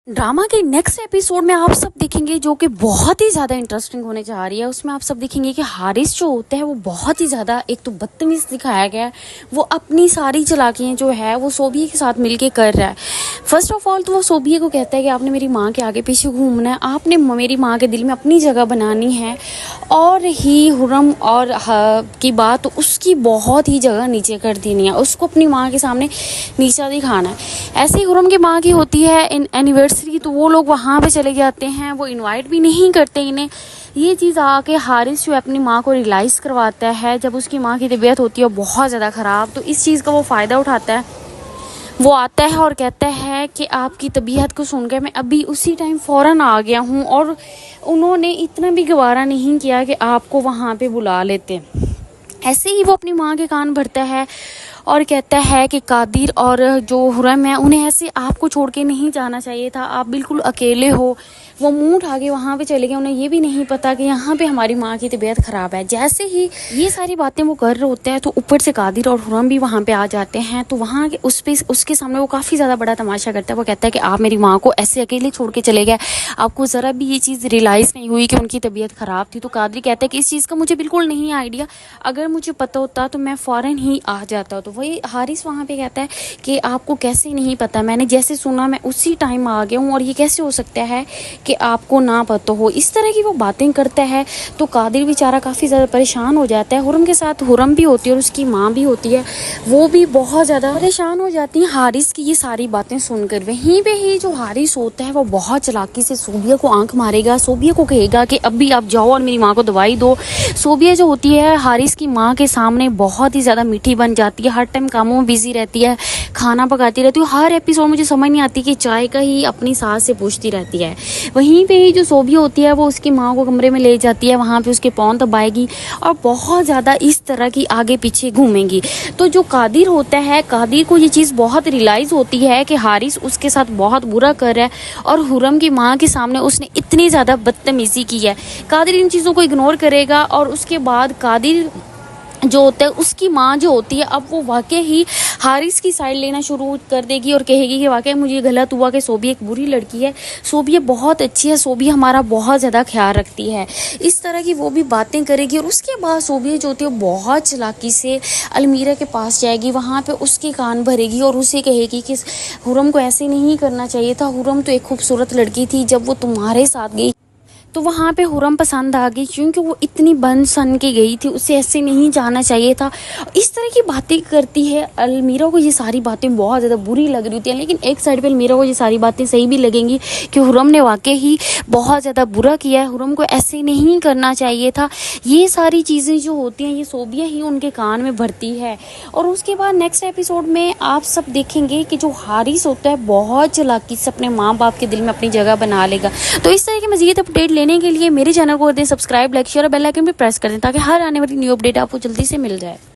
Drama के next episode में आप सब देखेंगे जो कि बहुत ही ज़्यादा इंटरेस्टिंग होने जा रही है। उसमें आप सब देखेंगे कि हारिस जो होता है वो बहुत ही ज़्यादा एक तो बदतमीज़ दिखाया गया है। वो अपनी सारी चालाकियाँ जो है वो सोबिया के साथ मिलके कर रहा है। फर्स्ट ऑफ ऑल तो वो सोबिया को कहता है कि आपने मेरी माँ के आगे पीछे घूमना है, आपने मेरी माँ के दिल में अपनी जगह बनानी है। और ही हुरम और की बात तो उसकी बहुत ही जगह नीचे कर देनी है, उसको अपनी माँ के सामने नीचा दिखाना है। ऐसे ही हुरम की माँ की होती है एनिवर्सरी, तो वो लोग वहाँ पे चले जाते हैं, वो इनवाइट भी नहीं करते इन्हें। ये चीज़ आके हारिस जो अपनी माँ को रियलाइज़ करवाता है जब उसकी माँ की तबीयत होती है बहुत ज़्यादा ख़राब। तो इस चीज़ का वो फ़ायदा उठाता है। वो आता है और कहता है कि आपकी तबीयत को सुनकर मैं अभी उसी टाइम फ़ौरन आ गया हूँ, और उन्होंने इतना भी गवारा नहीं किया कि आपको वहाँ पे बुला लेते। ऐसे ही वो अपनी माँ के कान भरता है और कहता है कि कादिर और जो हुरम है उन्हें ऐसे आपको छोड़ के नहीं जाना चाहिए था, आप बिल्कुल अकेले हो। वो मुंह उठा के वहाँ पे चले गए, उन्हें ये भी नहीं पता कि यहाँ पे हमारी माँ की तबीयत ख़राब है। जैसे ही ये सारी बातें वो कर रहे होते हैं तो ऊपर से कादिर और हुरम भी वहाँ पे आ जाते हैं। तो वहाँ के उसके सामने वो काफ़ी ज़्यादा बड़ा तमाशा करता है। वो कहता है कि आप मेरी माँ को ऐसे अकेले छोड़ के चले गए, आपको ज़रा भी ये चीज़ रियलाइज़ नहीं हुई कि उनकी तबीयत ख़राब थी। तो कादिर कहता है कि इस चीज़ का मुझे बिल्कुल नहीं आइडिया, अगर मुझे पता होता तो मैं फ़ौरन ही आ जाता। तो वही हारिस वहाँ पे कहता है कि आपको कैसे नहीं पता, मैंने जैसे सुना मैं उसी टाइम आ गया हूँ, और ये कैसे हो सकता है कि आपको ना पता हो। इस तरह की वो बातें करता है। तो कादिर बेचारा काफ़ी ज़्यादा परेशान हो जाता है। हुरम के साथ हुरम भी होती है और उसकी माँ भी होती है, वो भी बहुत ज़्यादा परेशान हो जाती हैं हारिस की ये सारी बातें सुनकर। वहीं पे ही जो हारिस होता है वो बहुत चालाकी से सोबिया को आंख मारेगा, सोबिया को कहेगा कि अभी आप जाओ और मेरी माँ को दवाई दो। सोबिया जो होती है हारिस की माँ के सामने बहुत ही ज़्यादा मीठी बन जाती है, हर टाइम कामों में बिजी रहती है, खाना पकाती रहती है। हर एपिसोड मुझे समझ नहीं आती कि चाय का ही अपनी सास से पूछती रहती है। वहीं पे ही जो सोबिया होती है वो उसकी माँ को कमरे में ले जाती है, वहाँ पे उसके पाँव दबाएगी और बहुत ज़्यादा इस तरह की आगे पीछे घूमेंगी। तो जो कादिर होता है, कादिर को ये चीज़ बहुत रियलाइज़ होती है कि हारिस उसके साथ बहुत बुरा कर रहा है और हुरम की माँ के सामने उसने इतनी ज़्यादा बदतमीज़ी की है। कादिर इन चीज़ों को इग्नोर करेगा और उसके बाद कादिर जो होता है उसकी माँ जो होती है अब वो वाकई ही हारिस की साइड लेना शुरू कर देगी और कहेगी कि वाकई मुझे गलत हुआ कि सोबिया एक बुरी लड़की है, सोबिया बहुत अच्छी है, सोबिया हमारा बहुत ज़्यादा ख्याल रखती है। इस तरह की वो भी बातें करेगी। और उसके बाद सोबिया जो होती है बहुत चालाकी से अलमीरा के पास जाएगी, वहाँ पे उसके कान भरेगी और उसे कहेगी कि हुरम को ऐसे नहीं करना चाहिए था, हुरम तो एक खूबसूरत लड़की थी, जब वो तुम्हारे साथ गई तो वहाँ पे हुरम पसंद आ गई, क्योंकि वो इतनी बन सन के गई थी, उसे ऐसे नहीं जाना चाहिए था। इस तरह की बातें करती है। अलमीरा को ये सारी बातें बहुत ज़्यादा बुरी लग रही होती हैं, लेकिन एक साइड पे अलमीरा को ये सारी बातें सही भी लगेंगी कि हुरम ने वाकई ही बहुत ज़्यादा बुरा किया है, हुरम को ऐसे नहीं करना चाहिए था। ये सारी चीज़ें जो होती हैं ये सोबिया ही उनके कान में भरती है। और उसके बाद नेक्स्ट एपिसोड में आप सब देखेंगे कि जो हारिस होता है बहुत चालाकी से अपने माँ बाप के दिल में अपनी जगह बना लेगा। तो इस तरह की मज़ीद अपडेट लेने के लिए मेरे चैनल को कर दें सब्सक्राइब, लाइक, शेयर और बेल आइकन भी प्रेस कर दें ताकि हर आने वाली न्यू अपडेट आपको जल्दी से मिल जाए।